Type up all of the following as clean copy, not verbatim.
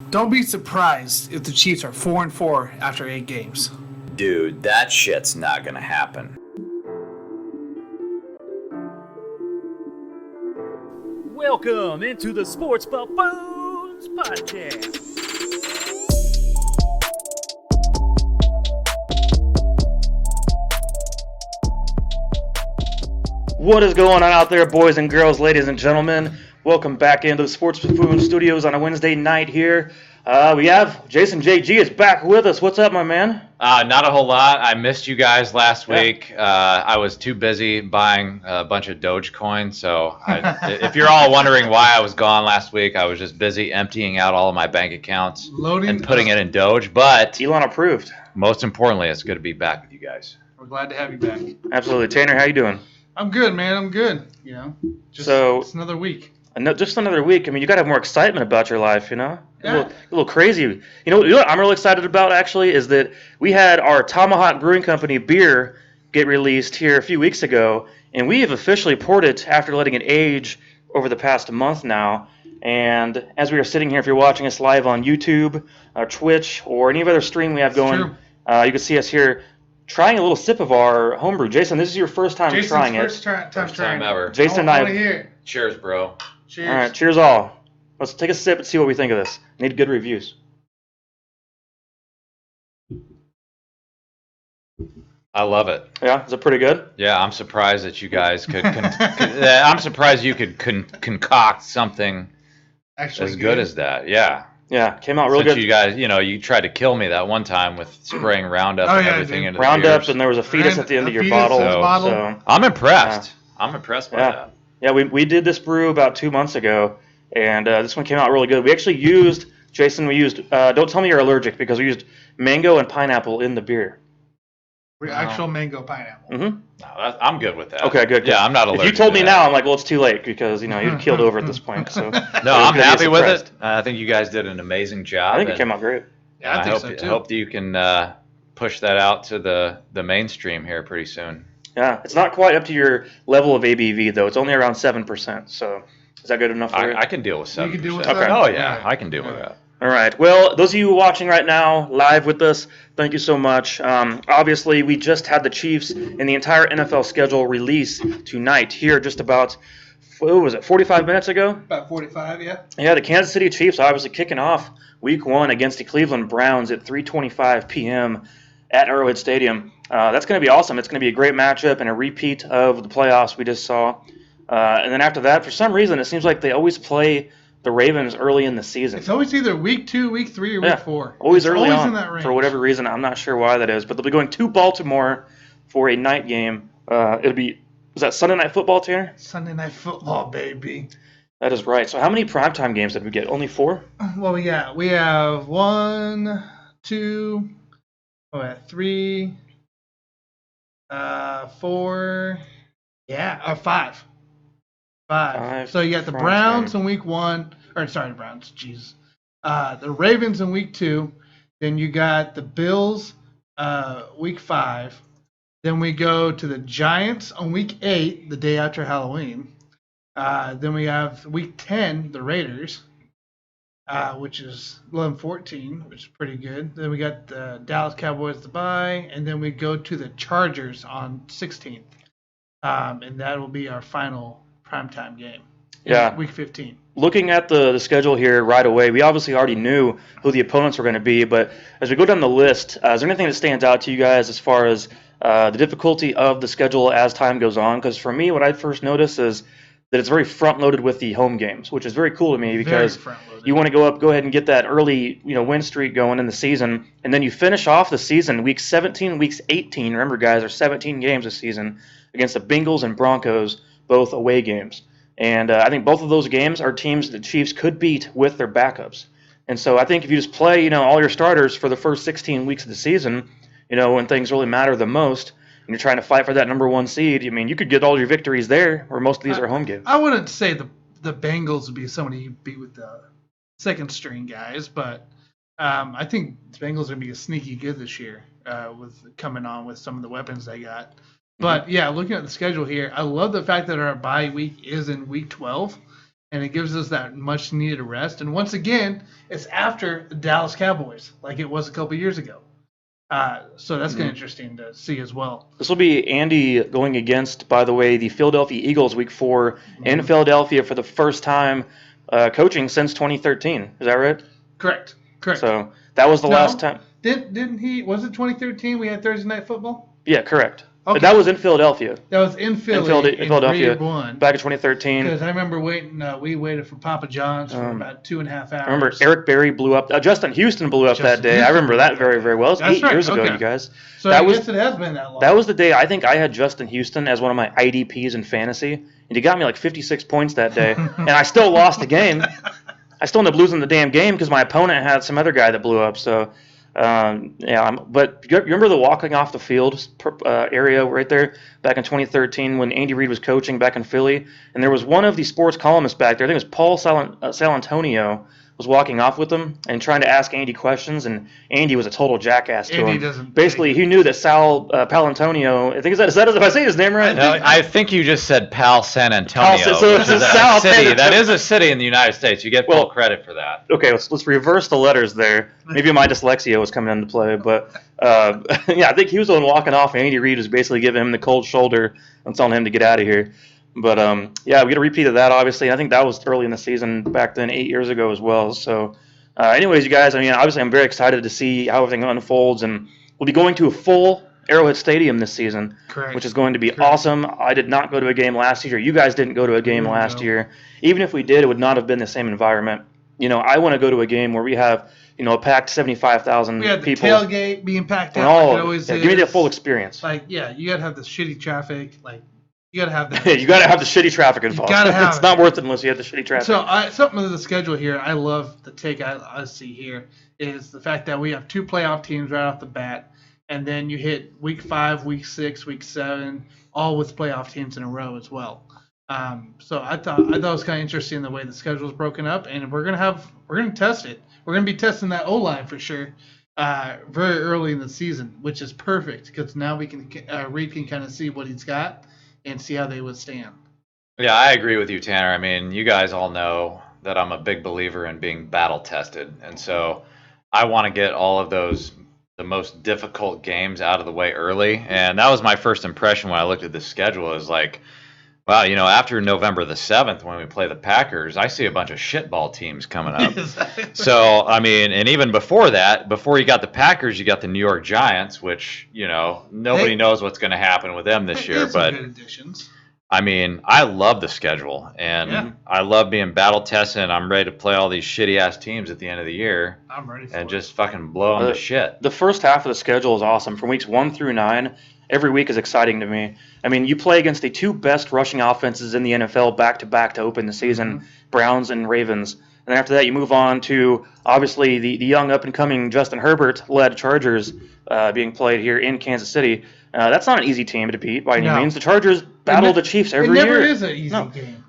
Don't be surprised if the Chiefs are 4-4 after 8 games. Dude, that shit's not gonna happen. Welcome into the Sports Buffoons podcast. What is going on out there, boys and girls, ladies and gentlemen? Welcome back into the Sports Buffoon Studios on a Wednesday night here. We have Jason JG is back with us. What's up, my man? Not a whole lot. I missed you guys last week. I was too busy buying a bunch of Dogecoin. So if you're all wondering why I was gone last week, I was just busy emptying out all of my bank accounts and putting it in Doge. But Elon approved. Most importantly, it's good to be back with you guys. We're glad to have you back. Absolutely. Tanner, how you doing? I'm good, man. I'm good. You know, it's another week. Just another week. I mean, you got to have more excitement about your life, you know? Yeah. A little crazy. You know what I'm real excited about, actually, is that we had our Tomahawk Brewing Company beer get released here a few weeks ago, and we have officially poured it after letting it age over the past month now. And as we are sitting here, if you're watching us live on YouTube, Twitch, or any other stream we have going, you can see us here trying a little sip of our homebrew. Jason, this is your first time trying it. First time ever. Jason and I. want to hear it. Cheers, bro. Cheers. All right, cheers all. Let's take a sip and see what we think of this. Need good reviews. I love it. Yeah, is it pretty good? Yeah, I'm surprised that you guys could. I'm surprised you could concoct something Actually as good as that. Yeah. Yeah, came out real Since good. you guys, you tried to kill me that one time with spraying Roundup and everything into the Roundup, beers. and there was a fetus at the end of your fetus bottle. in the bottle. So, I'm impressed. I'm impressed by that. yeah, we did this brew about 2 months ago, and this one came out really good. We actually used, Jason, don't tell me you're allergic, because we used mango and pineapple in the beer. Actual mango pineapple. Mm-hmm. No, I'm good with that. Okay, good. Yeah, I'm not allergic. If you told to me that. now, I'm like, well, it's too late, because you'd keeled over at this point. So No, I'm good to happy be with surprised. it. I think you guys did an amazing job. I think it came out great. Yeah, I think so too. Hope that you can push that out to the mainstream here pretty soon. Yeah, it's not quite up to your level of ABV, though. It's only around 7%. So is that good enough for you? I can deal with 7%. You can deal with Okay. that? Oh, yeah. Alright. I can deal with that. All right. Well, those of you watching right now, live with us, thank you so much. Obviously, we just had the Chiefs and the entire NFL schedule release tonight here just about, 45 minutes ago? About 45, yeah. Yeah, the Kansas City Chiefs obviously kicking off Week 1 against the Cleveland Browns at 3:25 p.m. at Arrowhead Stadium. That's going to be awesome. It's going to be a great matchup and a repeat of the playoffs we just saw. And then after that, for some reason, it seems like they always play the Ravens early in the season. It's always either week 2, week 3, or week 4. Always It's early always on in that range. for whatever reason. I'm not sure why that is, but they'll be going to Baltimore for a night game. Is that Sunday Night Football, Tanner? Sunday Night Football, baby. That is right. So how many primetime games did we get? Only 4? Well, we have 1, 2, 3, 4, 5. 5. So you got the Browns in week 1, the Browns, jeez. The Ravens in week 2. Then you got the Bills week 5. Then we go to the Giants on week 8, the day after Halloween. Then we have week 10, the Raiders, which is 11-14, which is pretty good. Then we got the Dallas Cowboys to bye, and then we go to the Chargers on 16th. And that will be our final primetime game. Yeah. Week 15. Looking at the schedule here right away, we obviously already knew who the opponents were going to be, but as we go down the list, is there anything that stands out to you guys as far as the difficulty of the schedule as time goes on? Because for me, what I first noticed is that it's very front-loaded with the home games, which is very cool to me because you want to go ahead and get that early win streak going in the season, and then you finish off the season, week 17, weeks 18. Remember, guys, there's 17 games this season against the Bengals and Broncos, both away games. And I think both of those games are teams the Chiefs could beat with their backups. And so I think if you just play, all your starters for the first 16 weeks of the season, when things really matter the most, and you're trying to fight for that number 1 seed, you could get all your victories there, where most of these are home games. I wouldn't say the Bengals would be somebody you beat with the second string guys, but I think the Bengals are going to be a sneaky good this year with coming on with some of the weapons they got. But, yeah, looking at the schedule here, I love the fact that our bye week is in week 12. and it gives us that much needed rest. And once again, it's after the Dallas Cowboys, like it was a couple years ago. So that's kind of interesting to see as well. This will be Andy going against, by the way, the Philadelphia Eagles Week 4 in Philadelphia for the first time coaching since 2013. Is that right? Correct. So that was the last time. Didn't he? Was it 2013? We had Thursday Night Football. Yeah, correct. Okay. But that was in Philadelphia. That was in Philly. In Philadelphia. One. Back in 2013. Because I remember waiting. We waited for Papa John's for about 2.5 hours. I remember Eric Berry blew up. Justin Houston blew up that day. I remember that very, very well. It was 8 years ago, you guys. So I guess it has been that long. That was the day I think I had Justin Houston as one of my IDPs in fantasy, and he got me like 56 points that day, and I still lost the game. I still ended up losing the damn game because my opponent had some other guy that blew up. So, but you remember the walking off the field area right there back in 2013 when Andy Reid was coaching back in Philly, and there was one of the sports columnists back there. I think it was Paul Salantonio was walking off with him and trying to ask Andy questions, and Andy was a total jackass to him. Basically, he knew that Sal Palantonio, I think is that if I say his name right? No, I think you just said Pal San Antonio. So it's a Sal city. That is a city in the United States. You get full credit for that. Okay, let's reverse the letters there. Maybe my dyslexia was coming into play, but I think he was the one walking off, and Andy Reid was basically giving him the cold shoulder and telling him to get out of here. But, we get a repeat of that, obviously. I think that was early in the season back then, 8 years ago as well. So, anyways, you guys, obviously I'm very excited to see how everything unfolds. And we'll be going to a full Arrowhead Stadium this season, which is going to be awesome. I did not go to a game last year. You guys didn't go to a game last year. Even if we did, it would not have been the same environment. I want to go to a game where we have, a packed 75,000 people. We had the tailgate being packed out like it always is. Give me the full experience. You got to have the shitty traffic, you gotta have that. You gotta have the shitty traffic involved. It's not worth it unless you have the shitty traffic. So something of the schedule here, I love the take I see here is the fact that we have 2 playoff teams right off the bat, and then you hit week 5, week 6, week 7, all with playoff teams in a row as well. So I thought it was kind of interesting the way the schedule is broken up, and we're gonna test it. We're gonna be testing that O-line for sure. Very early in the season, which is perfect because now we can Reed can kind of see what he's got and see how they withstand. Yeah, I agree with you, Tanner. You guys all know that I'm a big believer in being battle tested. And so I want to get all of the most difficult games out of the way early. And that was my first impression when I looked at the schedule is like, wow, after November the 7th when we play the Packers, I see a bunch of shitball teams coming up. So, and even before that, before you got the Packers, you got the New York Giants, which, nobody knows what's going to happen with them this year. But, good additions. I love the schedule, and I love being battle tested, and I'm ready to play all these shitty-ass teams at the end of the year. I'm ready for and just fucking blow them to shit. The first half of the schedule is awesome. From weeks 1 through 9, every week is exciting to me. You play against the 2 best rushing offenses in the NFL back-to-back to open the season, Browns and Ravens. And after that, you move on to, obviously, the young up-and-coming Justin Herbert-led Chargers being played here in Kansas City. That's not an easy team to beat by any means. The Chargers battle the Chiefs every year. It never is an easy game.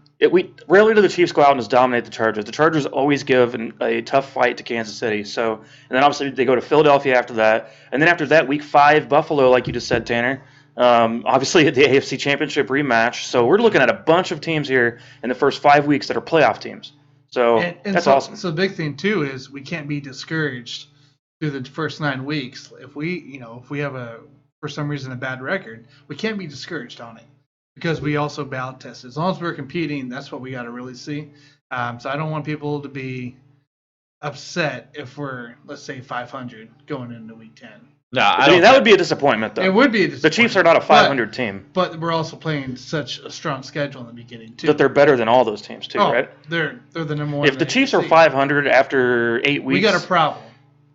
Rarely do the Chiefs go out and just dominate the Chargers. The Chargers always give a tough fight to Kansas City. So, and then obviously they go to Philadelphia after that. And then after that, week 5, Buffalo, like you just said, Tanner. Obviously at the AFC Championship rematch. So we're looking at a bunch of teams here in the first 5 weeks that are playoff teams. So that's awesome. So the big thing too is we can't be discouraged through the first 9 weeks. If we have for some reason a bad record, we can't be discouraged on it because we also ballot test. As long as we're competing, that's what we got to really see. So I don't want people to be upset if we're, let's say, 500 going into week 10. No, that would be a disappointment, though. It would be a disappointment. The Chiefs are not a 500 team. But we're also playing such a strong schedule in the beginning, too. That they're better than all those teams, too, right? They're the number one. If the Chiefs are 500 after 8 weeks... We got a problem.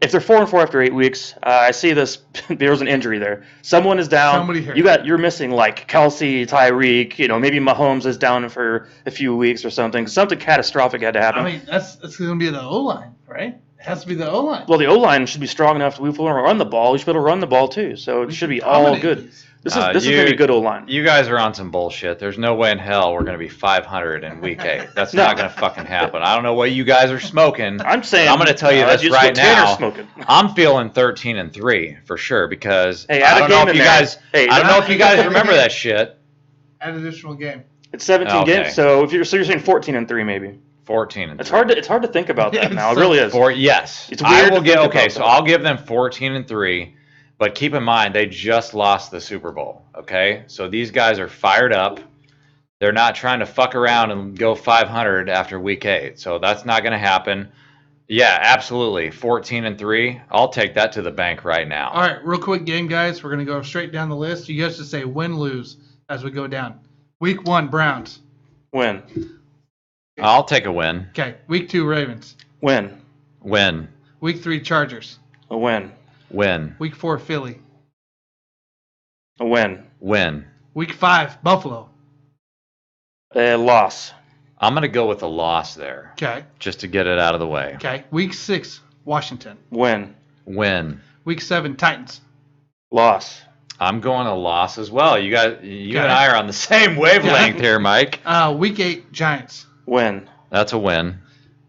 If they're 4-4 after 8 weeks, I see this. There's an injury there. Someone is down. Somebody hurt. You're missing like Kelsey, Tyreek. Maybe Mahomes is down for a few weeks or something. Something catastrophic had to happen. That's going to be the O-line, right? It has to be the O-line. Well, the O-line should be strong enough to be able to run the ball. We should be able to run the ball too. So it should be all good. This is going to be a good O-line. You guys are on some bullshit. There's no way in hell we're going to be 500 in week 8. That's not going to fucking happen. I don't know what you guys are smoking. I'm saying I'm going to tell you this right now. Smoking. I'm feeling 13-3 for sure because I don't know if you guys remember that shit. Add additional game. It's 17 Okay. games, so you're saying 14-3 maybe. 14 and It's 3. hard to think about that now. It So- really is. Yes. It's weird I will to give. think Okay, about so that. I'll give them 14 and 3, but keep in mind they just lost the Super Bowl. Okay, so these guys are fired up. They're not trying to fuck around and go 500 after week 8. So that's not going to happen. Yeah, absolutely. 14 and 3. I'll take that to the bank right now. All right, real quick game, guys. We're going to go straight down the list. You guys just say win, lose as we go down. Week 1, Browns. Win. I'll take a win. Okay. Week 2, Ravens. Win. Win. Week 3, Chargers. A win. Win. Week 4, Philly. A win. Win. Week 5, Buffalo. A loss. I'm going to go with a loss there, Okay. just to get it out of the way. Okay. Week 6, Washington. Win. Win. Week 7, Titans. Loss. I'm going a loss as well. You guys, you and Okay. I are on the same wavelength here, Mike. Week 8, Giants. Win. That's a win.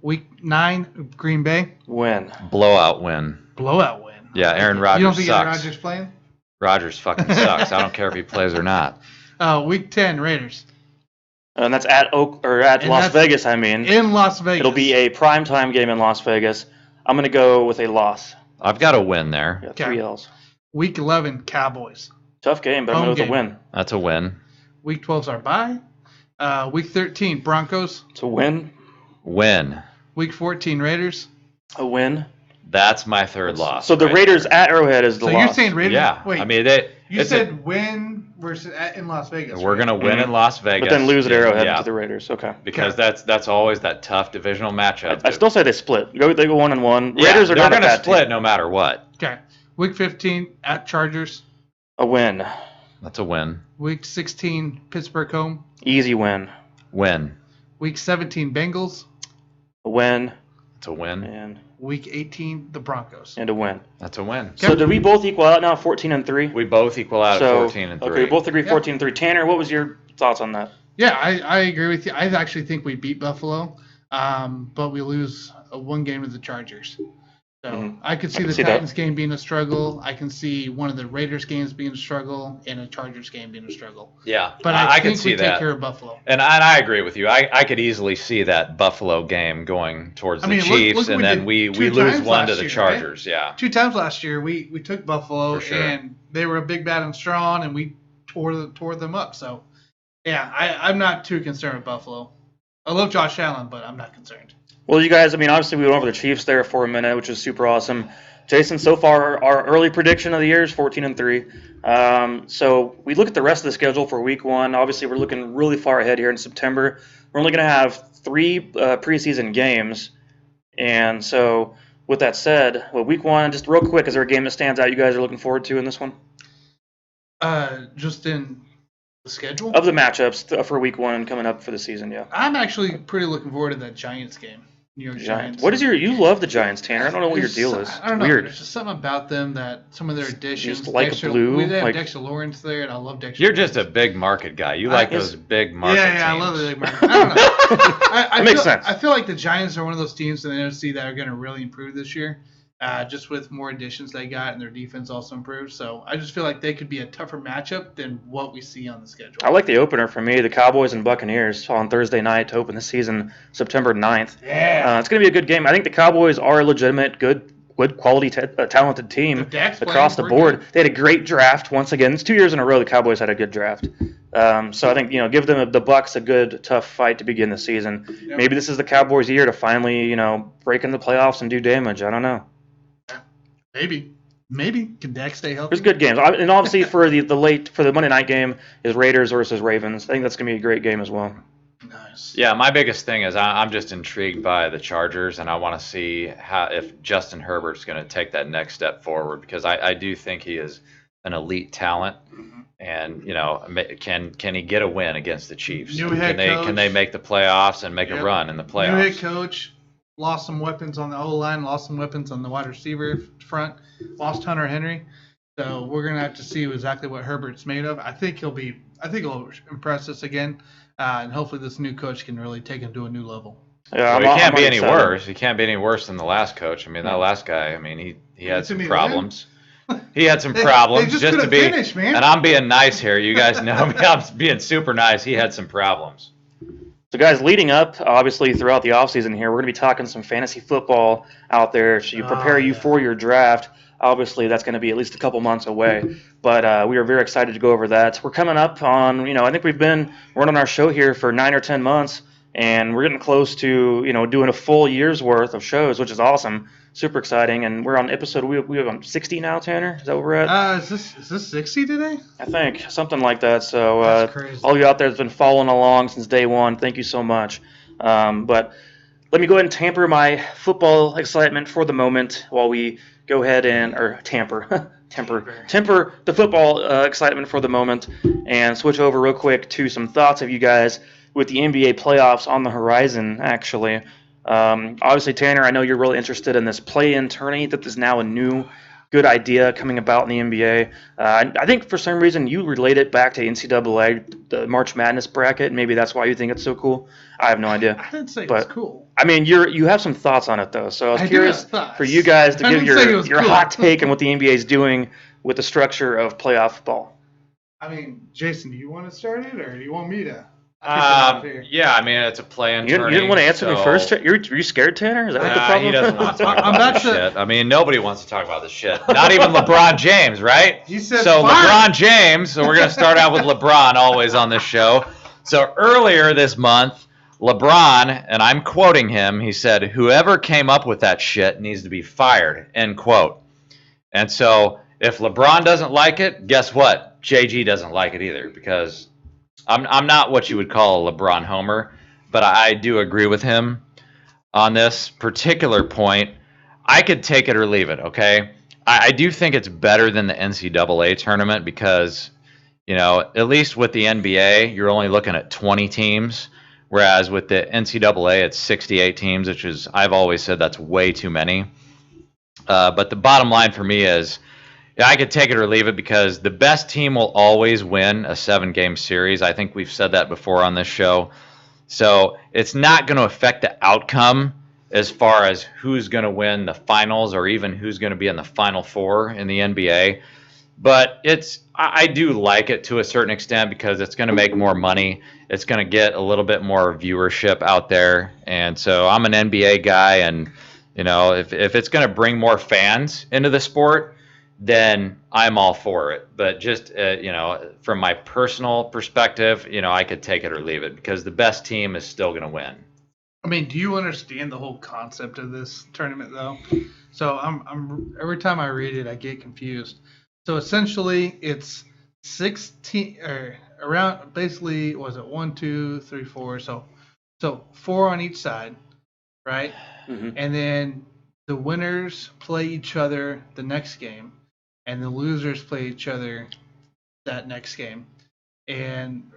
Week 9, Green Bay. Win. Blowout win. Blowout win. Yeah, Aaron You don't Rodgers think Aaron sucks. Rodgers playing? Rodgers fucking sucks. I don't care if he plays or not. Week 10, Raiders. And that's at And Las that's Vegas, I mean. In Las Vegas. It'll be a primetime game in Las Vegas. I'm going to go with a loss. I've got a win there. Yeah, Okay. 3 L's. Week 11, Cowboys. Tough game, but I'm Home going to go with a game. win. That's a win. Week 12's our bye. Week 13, Broncos. It's a win. Win. Week 14, Raiders. A win. That's my third loss. So the right Raiders at Arrowhead is the So loss. you're saying Raiders? Yeah. Wait, I mean, you it's said win versus in Las Vegas. we're right? gonna win in Las Vegas, But then lose at Arrowhead yeah, to the Raiders. Okay. because that's always that tough divisional matchup. I still say they split. They go 1-1. yeah, Raiders are they're not a gonna bad split team. no matter what. Okay. Week 15, at Chargers. A win. That's a win. Week 16, Pittsburgh home. Easy win. Win. Week 17, Bengals. A win. It's a win. And Week 18, the Broncos. a win. That's a win. So did we both equal out now 14-3? We both equal out at 14 and 3. Okay, we both agree Yeah. 14-3. Tanner, what was your thoughts on that? Yeah, I agree with you. I actually think we beat Buffalo, but we lose one game to the Chargers. So Mhm. I could see can the see that. Titans game being a struggle. I can see one of the Raiders games being a struggle and a Chargers game being a struggle. Yeah, But I I can think see we take that. care of Buffalo. And I agree with you. I could easily see that Buffalo game going towards I the mean, Chiefs, look what and we then did we 2 lose times one to last the year, right? Chargers. Yeah. 2 times last year we took Buffalo For sure. and they were a big, bad, and strong, and we tore them up. So yeah, I'm not too concerned with Buffalo. I love Josh Allen, but I'm not concerned. Well, you guys, I mean, obviously we went over the Chiefs there for a minute, which is super awesome. Jason, so far our early prediction of the year is 14-3. So we look at the rest of the schedule for Week 1. Obviously, we're looking really far ahead here in September. We're only going to have 3 preseason games, and so with that said, well, Week 1, just real quick, is there a game that stands out you guys are looking forward to in this one? Just in the schedule. Of the matchups for Week 1 coming up for the season, yeah. I'm actually pretty looking forward to that Giants game. New York Giants. What is you love the Giants, Tanner? I don't know what your deal is. I don't know. Weird. There's just something about them that some of their additions. just like blue, We have like- Dexter Lawrence there, and I love Dexter. You're just a big market guy. You like those big market Yeah, teams. I love the big market. I don't know. I That makes feel, sense. I feel like the Giants are one of those teams in the NFC that are going to really improve this year. Just with more additions they got, and their defense also improved. So I just feel like they could be a tougher matchup than what we see on the schedule. I like the opener for me, the Cowboys and Buccaneers on Thursday night to open the season, September 9th. Yeah. It's going to be a good game. I think the Cowboys are a legitimate, good quality, talented team If Dak's across the playing, we're board. good. They had a great draft once again. It's 2 years in a row the Cowboys had a good draft. So I think give them the Bucs a good, tough fight to begin the season. Yep. Maybe this is the Cowboys' year to finally break in the playoffs and do damage. I don't know. Maybe can Dak stay healthy? There's good games, and obviously for the Monday night game is Raiders versus Ravens. I think that's gonna be a great game as well. Nice. Yeah, my biggest thing is I'm just intrigued by the Chargers, and I want to see if Justin Herbert's going to take that next step forward, because I do think he is an elite talent, and can he get a win against the Chiefs? New head Can they coach. make the playoffs and make a Yep. run in the New head playoffs? coach lost some weapons on the O line, lost some weapons on the wide receiver front, lost Hunter Henry. So we're gonna have to see exactly what Herbert's made of. I think he'll impress us again, and hopefully this new coach can really take him to a new level. Yeah, Well, he can't I'm be any excited. worse. He can't be any worse than the last coach. I mean, that last guy. I mean, he had It's in some the problems. He had some problems. They just to couldn't be, finish, man. And I'm being nice here. You guys know me. I'm being super nice. He had some problems. So, guys, leading up, obviously, throughout the offseason here, we're going to be talking some fantasy football out there. So you prepare you for your draft. Obviously, that's going to be at least a couple months away. But we are very excited to go over that. We're coming up on, I think we've been running our show here for 9 or 10 months. And we're getting close to, doing a full year's worth of shows, which is awesome. Super exciting. And we're on episode, we have on 60 now, Tanner? Is that what we're at? Is this 60 today? I think, something like that. So That's crazy. all you out there that's been following along since day one, thank you so much. But let me go ahead and tamper my football excitement for the moment while we go ahead and, temper the football excitement for the moment and switch over real quick to some thoughts of you guys with the NBA playoffs on the horizon, actually. Obviously, Tanner, I know you're really interested in this play-in tourney that is now a new good idea coming about in the NBA. I think for some reason you relate it back to NCAA, the March Madness bracket. Maybe that's why you think it's so cool. I have no idea. I didn't say it was cool. I mean, you have some thoughts on it, though. So I was curious for you guys to give your cool. hot take on what the NBA is doing with the structure of playoff football. I mean, Jason, do you want to start it, or do you want me to? Yeah, I mean, it's a play-in tourney. You didn't want to answer me first? Are you scared, Tanner? Is that what the problem? He doesn't want to talk about this shit. I mean, nobody wants to talk about this shit. Not even LeBron James, right? He said so. fine. LeBron James. So we're going to start out with LeBron always on this show. So earlier this month, LeBron, and I'm quoting him, he said, "Whoever came up with that shit needs to be fired," end quote. And so if LeBron doesn't like it, guess what? JG doesn't like it either, because I'm not what you would call a LeBron homer, but I do agree with him on this particular point. I could take it or leave it, okay? I do think it's better than the NCAA tournament because, at least with the NBA, you're only looking at 20 teams, whereas with the NCAA, it's 68 teams, which is, I've always said that's way too many. But the bottom line for me is, I could take it or leave it because the best team will always win a 7-game series. I think we've said that before on this show. So it's not going to affect the outcome as far as who's going to win the finals or even who's going to be in the Final Four in the NBA. But I do like it to a certain extent because it's going to make more money. It's going to get a little bit more viewership out there. And so I'm an NBA guy, and if it's going to bring more fans into the sport, then I'm all for it. But just, from my personal perspective, I could take it or leave it because the best team is still going to win. I mean, do you understand the whole concept of this tournament, though? So I'm every time I read it, I get confused. So essentially, it's 16 or around. Basically, was it 1, 2, 3, 4? So 4 on each side, right? Mm-hmm. And then the winners play each other the next game, and the losers play each other that next game. And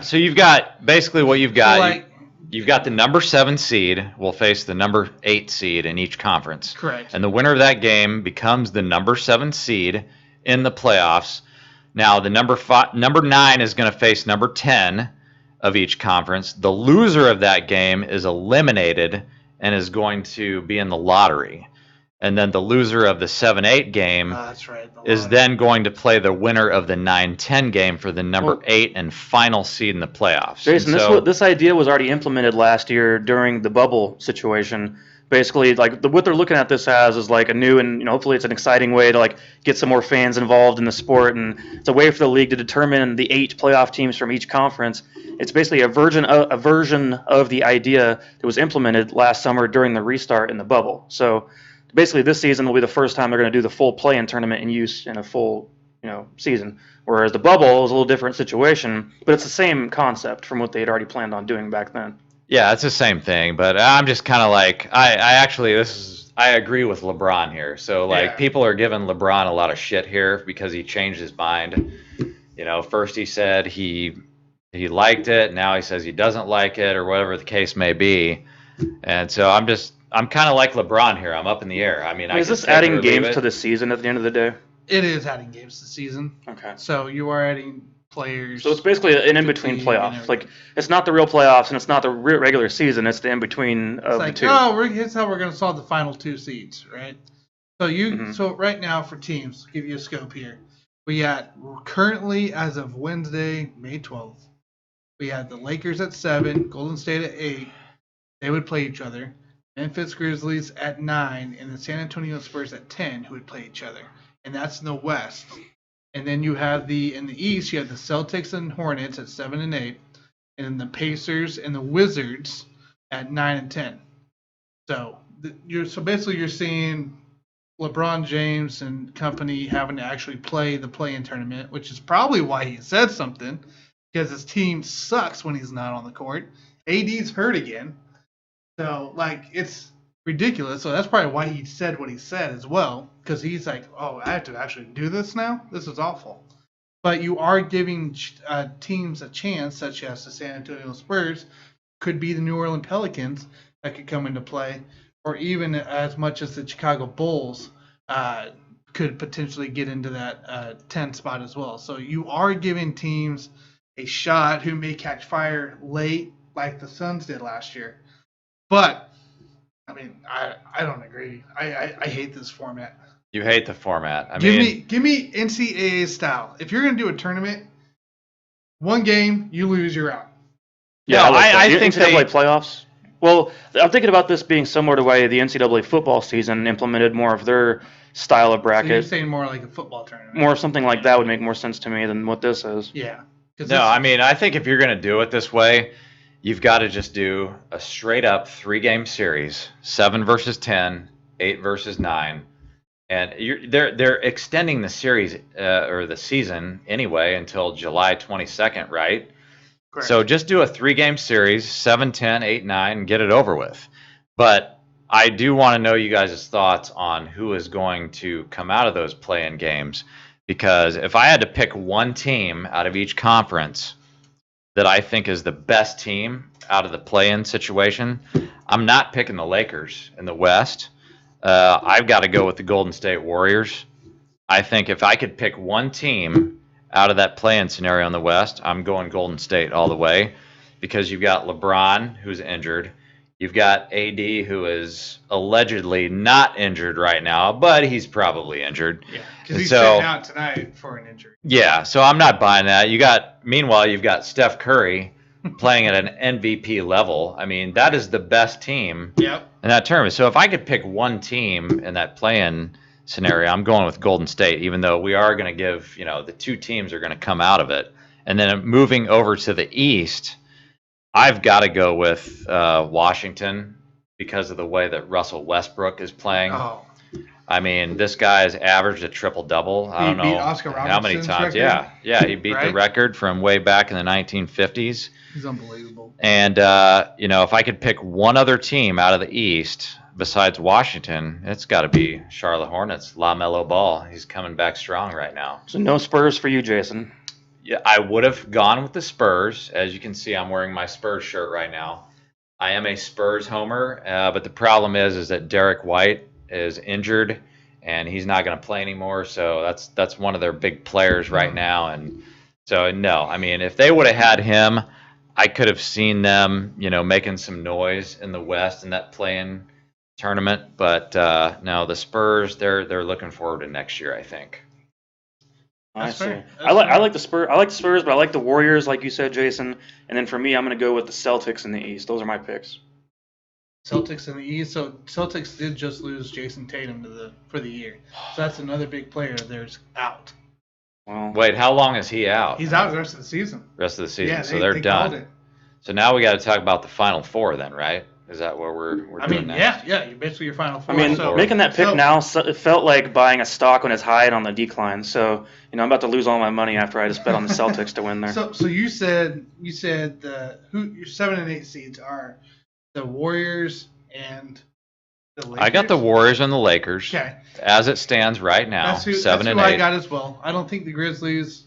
so you've got basically what you've got. You've got the number 7 seed will face the number 8 seed in each conference. Correct. And the winner of that game becomes the number 7 seed in the playoffs. Now the number 9 is going to face number 10 of each conference. The loser of that game is eliminated and is going to be in the lottery. And then the loser of the 7-8 game is then going to play the winner of the 9-10 game for the number 8 and final seed in the playoffs. Jason, this idea was already implemented last year during the bubble situation. Basically, what they're looking at this as is like a new and hopefully it's an exciting way to get some more fans involved in the sport, and it's a way for the league to determine the 8 playoff teams from each conference. It's basically a version of the idea that was implemented last summer during the restart in the bubble. So basically, this season will be the first time they're going to do the full play-in tournament in use in a full, season. Whereas the bubble is a little different situation, but it's the same concept from what they had already planned on doing back then. Yeah, it's the same thing, but I'm just kind of I agree with LeBron here. So people are giving LeBron a lot of shit here because he changed his mind. First he said he liked it, now he says he doesn't like it, or whatever the case may be. And so I'm kind of like LeBron here. I'm up in the air. I mean, is this adding games to the season at the end of the day? It is adding games to the season. Okay. So you are adding players. So it's basically an in-between playoff. It's not the real playoffs and it's not the regular season. It's the in-between of the two. Here's how we're going to solve the final 2 seeds, right? So right now for teams, give you a scope here. We got currently as of Wednesday, May 12th, we had the Lakers at 7, Golden State at 8. They would play each other. Memphis Grizzlies at 9, and the San Antonio Spurs at 10, who would play each other. And that's in the West. And then you have in the East, you have the Celtics and Hornets at 7 and 8, and then the Pacers and the Wizards at 9 and 10. So basically you're seeing LeBron James and company having to actually play the play-in tournament, which is probably why he said something, because his team sucks when he's not on the court. AD's hurt again. So, it's ridiculous. So that's probably why he said what he said as well, because he's like, oh, I have to actually do this now? This is awful. But you are giving teams a chance, such as the San Antonio Spurs, could be the New Orleans Pelicans that could come into play, or even as much as the Chicago Bulls could potentially get into that 10 spot as well. So you are giving teams a shot who may catch fire late, like the Suns did last year. But, I mean, I don't agree. I hate this format. You hate the format. Give me NCAA style. If you're going to do a tournament, one game, you lose, you're out. Yeah, no, I think NCAA playoffs. Well, I'm thinking about this being similar to the way the NCAA football season implemented more of their style of bracket. So you're saying more like a football tournament. More something like that would make more sense to me than what this is. Yeah. No, I think if you're going to do it this way, you've got to just do a straight-up 3-game series, 7 versus 10, 8 versus 9. And they're extending the series or the season anyway until July 22nd, right? Correct. So just do a 3-game series, 7, 10, 8, 9, and get it over with. But I do want to know you guys' thoughts on who is going to come out of those play-in games. Because if I had to pick one team out of each conference that I think is the best team out of the play-in situation, I'm not picking the Lakers in the West. I've got to go with the Golden State Warriors. I think if I could pick one team out of that play-in scenario in the West, I'm going Golden State all the way, because you've got LeBron, who's injured. You've got AD, who is allegedly not injured right now, but he's probably injured. Yeah, because he's sitting out tonight for an injury. Yeah, so I'm not buying that. Meanwhile, you've got Steph Curry playing at an MVP level. I mean, that is the best team in that tournament. So if I could pick one team in that play-in scenario, I'm going with Golden State, even though we are going to give, the two teams are going to come out of it. And then moving over to the East, I've got to go with Washington because of the way that Russell Westbrook is playing. Oh. I mean, this guy has averaged a triple-double. I don't know Oscar how many times. Record? Yeah, he beat the record from way back in the 1950s. He's unbelievable. And, if I could pick one other team out of the East besides Washington, it's got to be Charlotte Hornets. LaMelo Ball. He's coming back strong right now. So no Spurs for you, Jason. Yeah, I would have gone with the Spurs. As you can see, I'm wearing my Spurs shirt right now. I am a Spurs homer, but the problem is that Derek White is injured and he's not going to play anymore. So that's one of their big players right now. And so, no, I mean, if they would have had him, I could have seen them, making some noise in the West in that play-in tournament. But no, the Spurs, they're looking forward to next year, I think. I see. I like the Spurs. I like the Spurs, but I like the Warriors, like you said, Jason. And then for me, I'm going to go with the Celtics in the East. Those are my picks. Celtics in the East. So Celtics did just lose Jason Tatum for the year. So that's another big player of theirs out. Well, wait, how long is he out? He's out the rest of the season. Rest of the season. Yeah, so they're done. called it. So now we got to talk about the Final Four then, right? Is that what we're doing next? Yeah. You're basically your Final Four. I mean, making that pick now, it felt like buying a stock when it's high and on the decline. So, I'm about to lose all my money after I just bet on the Celtics to win there. So you said your 7 and 8 seeds are the Warriors and the Lakers? I got the Warriors and the Lakers. Okay. As it stands right now, that's who 7 and 8. I got as well. I don't think the Grizzlies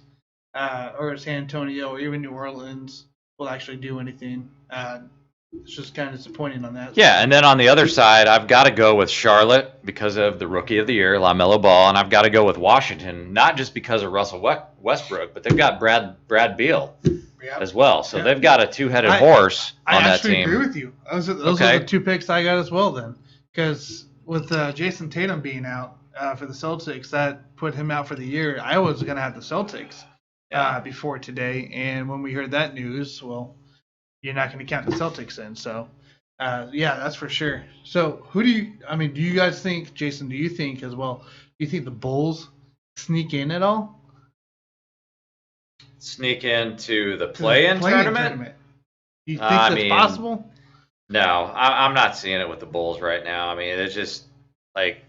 or San Antonio or even New Orleans will actually do anything. It's just kind of disappointing on that. Yeah, and then on the other side, I've got to go with Charlotte because of the Rookie of the Year, LaMelo Ball, and I've got to go with Washington, not just because of Russell Westbrook, but they've got Brad Beal as well. So they've got a two-headed horse on that team. I actually agree with you. Those are the two picks I got as well then. Because with Jason Tatum being out, for the Celtics. That put him out for the year. I was going to have the Celtics before today, and when we heard that news, well, you're not going to count the Celtics in. So, yeah, that's for sure. So, do you guys think, Jason, do you think as well, do you think the Bulls sneak in at all? Sneak into the play-in tournament? Do you think that's possible? No, I'm not seeing it with the Bulls right now. I mean, it's just like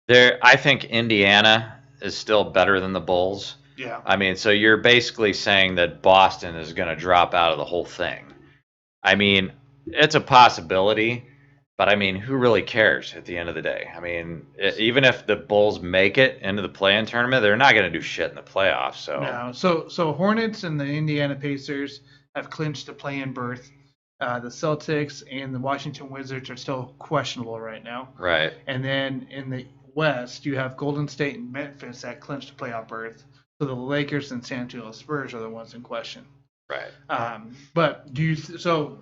I think Indiana is still better than the Bulls. Yeah. I mean, so you're basically saying that Boston is going to drop out of the whole thing. I mean, it's a possibility, but I mean, who really cares at the end of the day? I mean, even if the Bulls make it into the play-in tournament, they're not going to do shit in the playoffs. So no. So Hornets and the Indiana Pacers have clinched a play-in berth. The Celtics and the Washington Wizards are still questionable right now. Right. And then in the West, you have Golden State and Memphis that clinched a playoff berth. So the Lakers and San Antonio Spurs are the ones in question. Right. But do you? So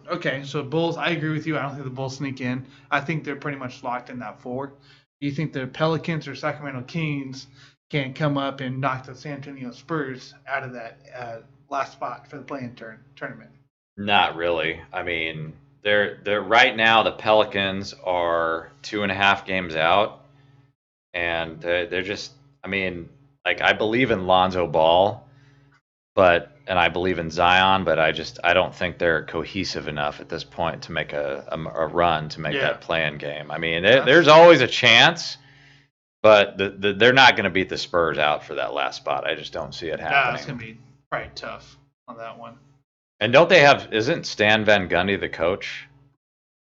Bulls. I agree with you. I don't think the Bulls sneak in. I think they're pretty much locked in that 4. Do you think the Pelicans or Sacramento Kings can come up and knock the San Antonio Spurs out of that last spot for the play-in tournament? Not really. I mean, they're right now. The Pelicans are 2.5 games out, and they're just. I mean, like I believe in Lonzo Ball, and I believe in Zion, but I don't think they're cohesive enough at this point to make a run to make that play-in game. I mean, there's always a chance, but they're not going to beat the Spurs out for that last spot. I just don't see it happening. It's going to be probably tough on that one. And isn't Stan Van Gundy the coach?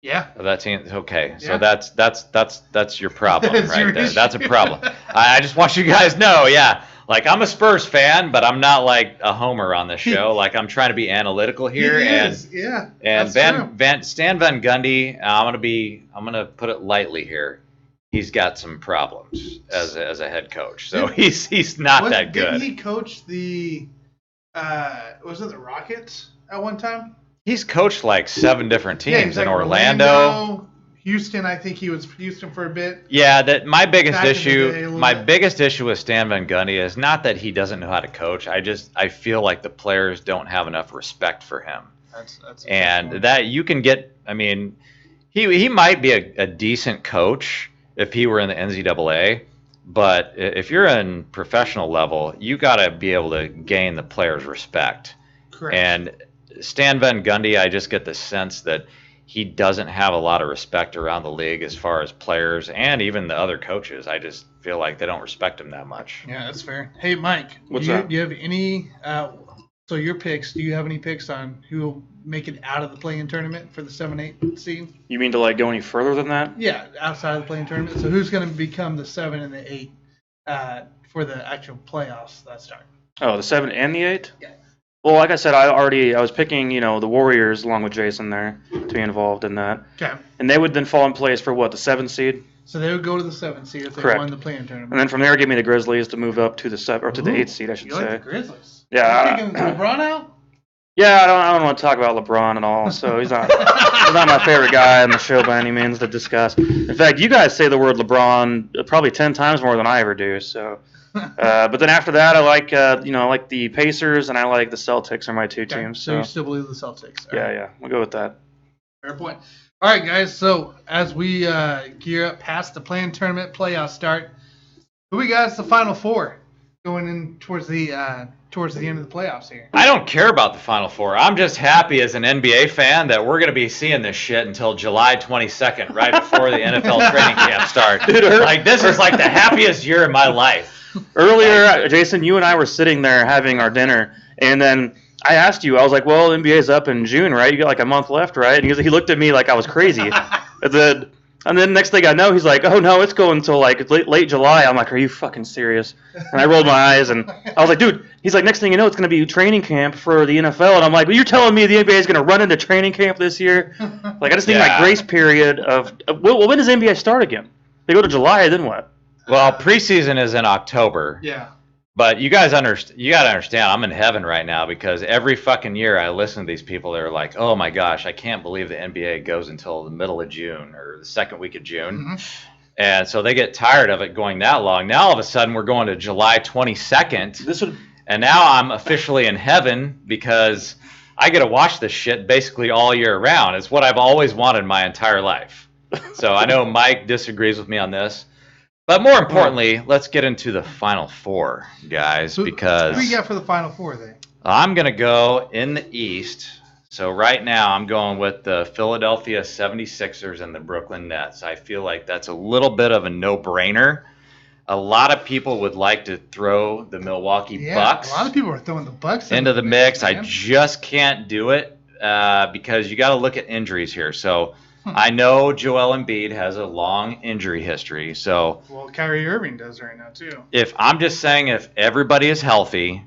Yeah. Of that team? Okay, Yeah. so that's your problem That's right your there. issue. That's a problem. I just want you guys to know, yeah. Like I'm a Spurs fan, but I'm not like a homer on this show. Like I'm trying to be analytical here. And Stan Van Gundy, I'm gonna put it lightly here. He's got some problems as a head coach. So he's not that good. Didn't he coach the was it the Rockets at one time? He's coached like 7 different teams in Orlando. Houston, I think he was Houston for a bit. Yeah, my biggest Back in the day, issue, biggest issue with Stan Van Gundy is not that he doesn't know how to coach. I feel like the players don't have enough respect for him. That's and that you can get. I mean, he might be a decent coach if he were in the NCAA, but if you're in professional level, you got to be able to gain the players' respect. Correct. And Stan Van Gundy, I just get the sense that he doesn't have a lot of respect around the league as far as players and even the other coaches. I just feel like they don't respect him that much. Yeah, that's fair. Hey, Mike, What's up? Do you have any so your picks, do you have any picks on who will make it out of the play-in tournament for the 7-8 seed? You mean to like go any further than that? Yeah, outside of the play-in tournament. So who's going to become the 7 and the 8 for the actual playoffs that start? Oh, the 7 and the 8? Yeah. Well, like I said, I was picking, the Warriors along with Jason there to be involved in that. Okay. And they would then fall in place for what, the 7 seed? So they would go to the 7 seed if they Correct. won the play-in tournament. And then from there, give me the Grizzlies to move up to the 7 or to the 8th seed, I should You say. like the Grizzlies? Yeah. You taking LeBron out? Yeah, I don't want to talk about LeBron at all. So he's not my favorite guy on the show by any means to discuss. In fact, you guys say the word LeBron probably 10 times more than I ever do. So, but then after that, I like I like the Pacers and I like the Celtics are my 2 teams. So you still believe the Celtics? All right. Yeah, we'll go with that. Fair point. All right, guys. So as we gear up past the play-in tournament playoff start, who we got as the Final Four going in towards the end of the playoffs here? I don't care about the Final Four. I'm just happy as an NBA fan that we're going to be seeing this shit until July 22nd, right before the NFL training camp starts. Like, this is like the happiest year of my life. Earlier, Jason, you and I were sitting there having our dinner, and then I asked you, I was like, well, NBA's up in June, right? You got like a month left, right? And he looked at me like I was crazy. And then next thing I know, he's like, oh, no, it's going until like late July. I'm like, are you fucking serious? And I rolled my eyes, and I was like, dude, he's like, next thing you know, it's going to be training camp for the NFL. And I'm like, well, you're telling me the NBA is going to run into training camp this year? Like, I just need my grace period of well, when does the NBA start again? They go to July, then what? Well, preseason is in October. Yeah. But you got to understand, I'm in heaven right now because every fucking year I listen to these people that are like, oh my gosh, I can't believe the NBA goes until the middle of June or the second week of June. And so they get tired of it going that long. Now all of a sudden we're going to July 22nd. And now I'm officially in heaven because I get to watch this shit basically all year round. It's what I've always wanted my entire life. So I know Mike disagrees with me on this. But more importantly, let's get into the Final Four, guys, because who you got for the Final Four then? I'm going to go in the East. So right now I'm going with the Philadelphia 76ers and the Brooklyn Nets. I feel like that's a little bit of a no-brainer. A lot of people would like to throw the Milwaukee Bucks. A lot of people are throwing the Bucks into the mix. Man. I just can't do it because you got to look at injuries here. So I know Joel Embiid has a long injury history. So well, Kyrie Irving does right now too. If I'm just saying, if everybody is healthy,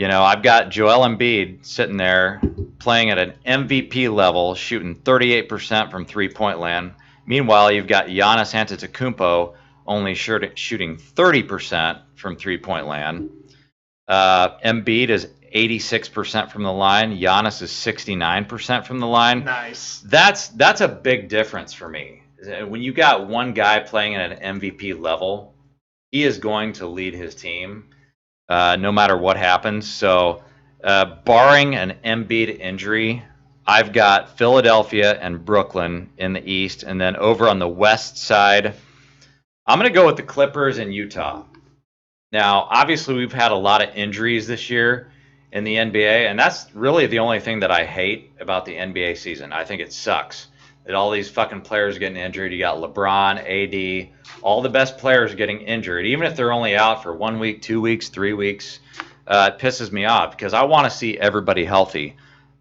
I've got Joel Embiid sitting there playing at an MVP level, shooting 38% from three-point land. Meanwhile, you've got Giannis Antetokounmpo only shooting 30% from three-point land. Embiid is 86% from the line. Giannis is 69% from the line. Nice. That's a big difference for me. When you got one guy playing at an MVP level, he is going to lead his team no matter what happens. So barring an Embiid injury, I've got Philadelphia and Brooklyn in the East. And then over on the West side, I'm going to go with the Clippers and Utah. Now, obviously, we've had a lot of injuries this year in the NBA, and that's really the only thing that I hate about the NBA season. I think it sucks that all these fucking players getting injured. You got LeBron, AD, all the best players getting injured, even if they're only out for 1 week, 2 weeks, 3 weeks. It pisses me off because I want to see everybody healthy.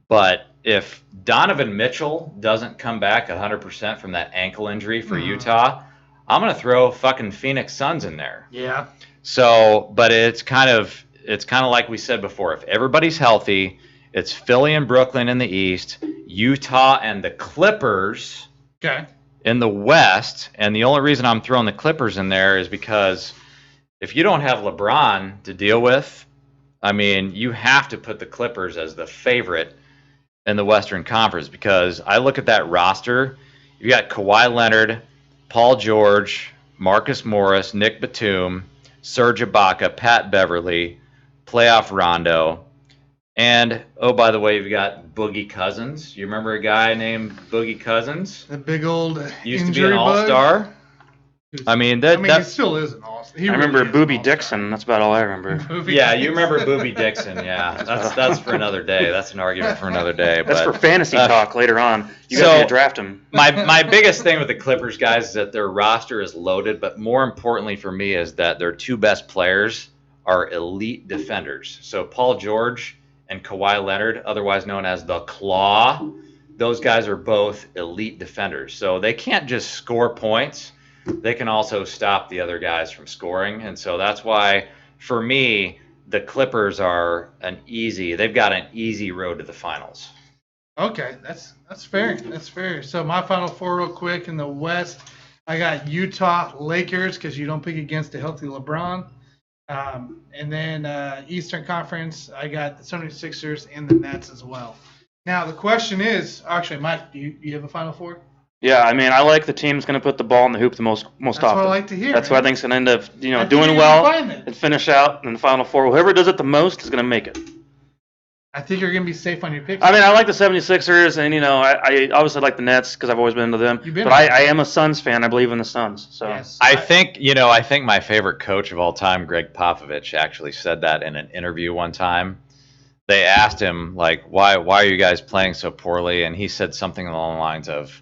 But if Donovan Mitchell doesn't come back 100% from that ankle injury for Utah, I'm going to throw fucking Phoenix Suns in there. Yeah. So, but it's kind of like we said before. If everybody's healthy, it's Philly and Brooklyn in the East, Utah and the Clippers in the West. And the only reason I'm throwing the Clippers in there is because if you don't have LeBron to deal with, I mean, you have to put the Clippers as the favorite in the Western Conference because I look at that roster. You got Kawhi Leonard, Paul George, Marcus Morris, Nick Batum, Serge Ibaka, Pat Beverly, playoff Rondo, and, oh, by the way, you've got Boogie Cousins. You remember a guy named Boogie Cousins? The big old used to be an all-star. I mean, he still is an all-star. I remember Booby Dixon. That's about all I remember. Yeah, you remember Booby Dixon. Yeah, that's for another day. That's an argument for another day. That's for fantasy talk later on. You guys need to draft him. My biggest thing with the Clippers, guys, is that their roster is loaded. But more importantly for me is that their two best players are elite defenders. So Paul George and Kawhi Leonard, otherwise known as the Claw, those guys are both elite defenders. So they can't just score points. They can also stop the other guys from scoring. And so that's why, for me, the Clippers are they've got an easy road to the finals. Okay, that's fair. That's fair. So my Final Four real quick in the West, I got Utah Lakers because you don't pick against a healthy LeBron. And then Eastern Conference, I got the 76ers and the Nets as well. Now, the question is, actually, Mike, do you have a Final Four? Yeah, I mean, I like the team's going to put the ball in the hoop the most often. That's what I like to hear. That's what I think is going to end up, doing well and finish out in the Final Four. Whoever does it the most is going to make it. I think you're going to be safe on your picks. I mean, I like the 76ers, and, I obviously like the Nets because I've always been into them. But I am a Suns fan. I believe in the Suns. So yes. I think my favorite coach of all time, Greg Popovich, actually said that in an interview one time. They asked him, like, why are you guys playing so poorly? And he said something along the lines of,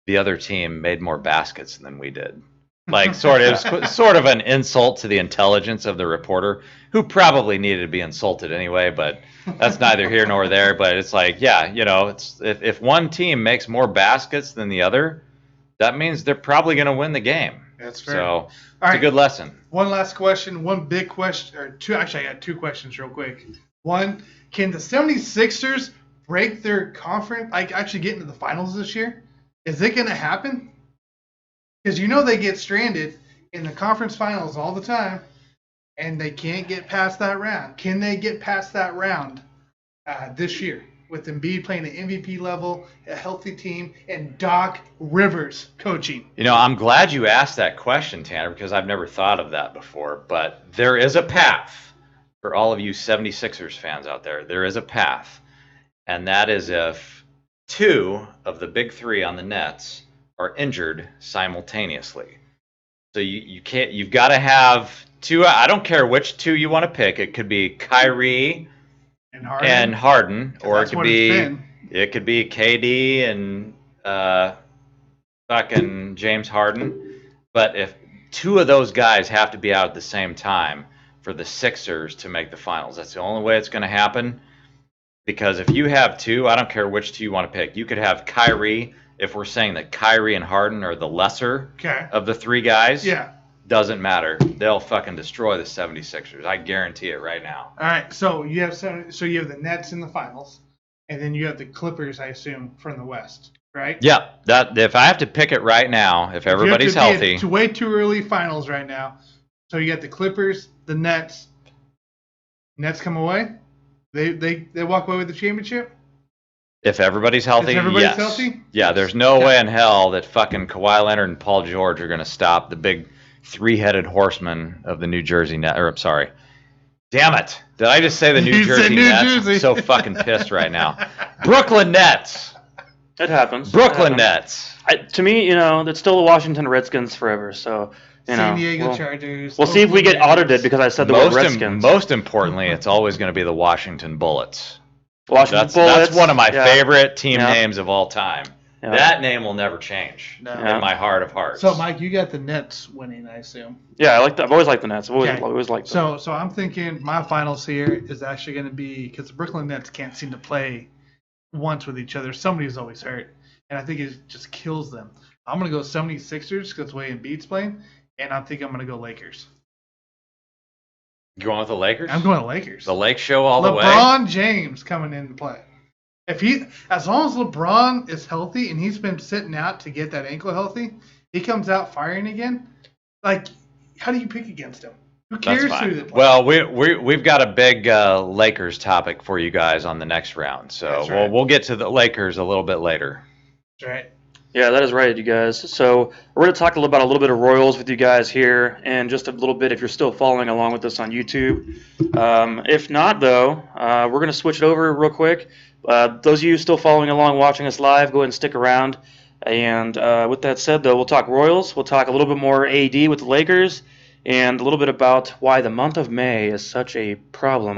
the other team made more baskets than we did. Like, it was sort of an insult to the intelligence of the reporter, who probably needed to be insulted anyway, but that's neither here nor there. But it's like, it's if one team makes more baskets than the other, that means they're probably going to win the game. That's fair. So it's a good lesson. One last question, one big question, or two. Actually, I got two questions real quick. One, can the 76ers break their conference, like actually get into the finals this year? Is it going to happen? Because they get stranded in the conference finals all the time, and they can't get past that round. Can they get past that round this year? with Embiid playing at MVP level, a healthy team, and Doc Rivers coaching? You know, I'm glad you asked that question, Tanner, because I've never thought of that before. But there is a path for all of you 76ers fans out there. There is a path. And that is if 2 of the big 3 on the Nets are injured simultaneously. So you've got to have 2. I don't care which 2 you want to pick. It could be Kyrie and Harden, or it could be KD and fucking James Harden. But if 2 of those guys have to be out at the same time for the Sixers to make the finals, that's the only way it's going to happen. Because if you have 2, I don't care which 2 you want to pick. You could have Kyrie. If we're saying that Kyrie and Harden are the lesser of the 3 guys, doesn't matter. They'll fucking destroy the 76ers. I guarantee it right now. All right, so you have the Nets in the finals, and then you have the Clippers, I assume, from the West, right? Yeah, that if I have to pick it right now, if everybody's healthy. It's way too early finals right now. So you got the Clippers, the Nets. Nets come away? They walk away with the championship? If everybody's healthy, yes. Healthy? Yeah, there's no way in hell that fucking Kawhi Leonard and Paul George are going to stop the big 3-headed horseman of the New Jersey Nets. Or I'm sorry. Damn it. Did I just say the New Jersey Nets? I'm so fucking pissed right now. Brooklyn Nets. It happens. Brooklyn Nets. To me, it's still the Washington Redskins forever. So, San Diego Chargers. We'll see if we get audited because I said the word Redskins. Most importantly, it's always going to be the Washington Bullets. Bullets. That's one of my favorite team names of all time. Yeah. That name will never change in my heart of hearts. So, Mike, you got the Nets winning, I assume. Yeah, I like that. I've always liked the Nets. I've always liked them. So I'm thinking my finals here is actually going to be because the Brooklyn Nets can't seem to play once with each other. Somebody's always hurt, and I think it just kills them. I'm going to go 76ers because the way Embiid's playing, and I think I'm going to go Lakers. You going with the Lakers? I'm going to Lakers. The Lake Show all the way. LeBron James coming into play. As long as LeBron is healthy and he's been sitting out to get that ankle healthy, he comes out firing again. Like, how do you pick against him? Who cares who they play? Well, we've got a big Lakers topic for you guys on the next round, so we'll get to the Lakers a little bit later. That's right. Yeah, that is right, you guys. So we're going to talk about a little bit of Royals with you guys here, and just a little bit if you're still following along with us on YouTube. If not, though, we're going to switch it over real quick. Those of you still following along, watching us live, go ahead and stick around. And with that said, though, we'll talk Royals. We'll talk a little bit more AD with the Lakers, and a little bit about why the month of May is such a problem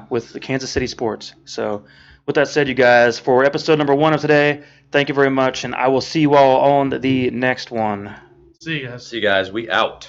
with the Kansas City sports. So with that said, you guys, for episode number 1 of today, thank you very much, and I will see you all on the next one. See you guys. See you guys. We out.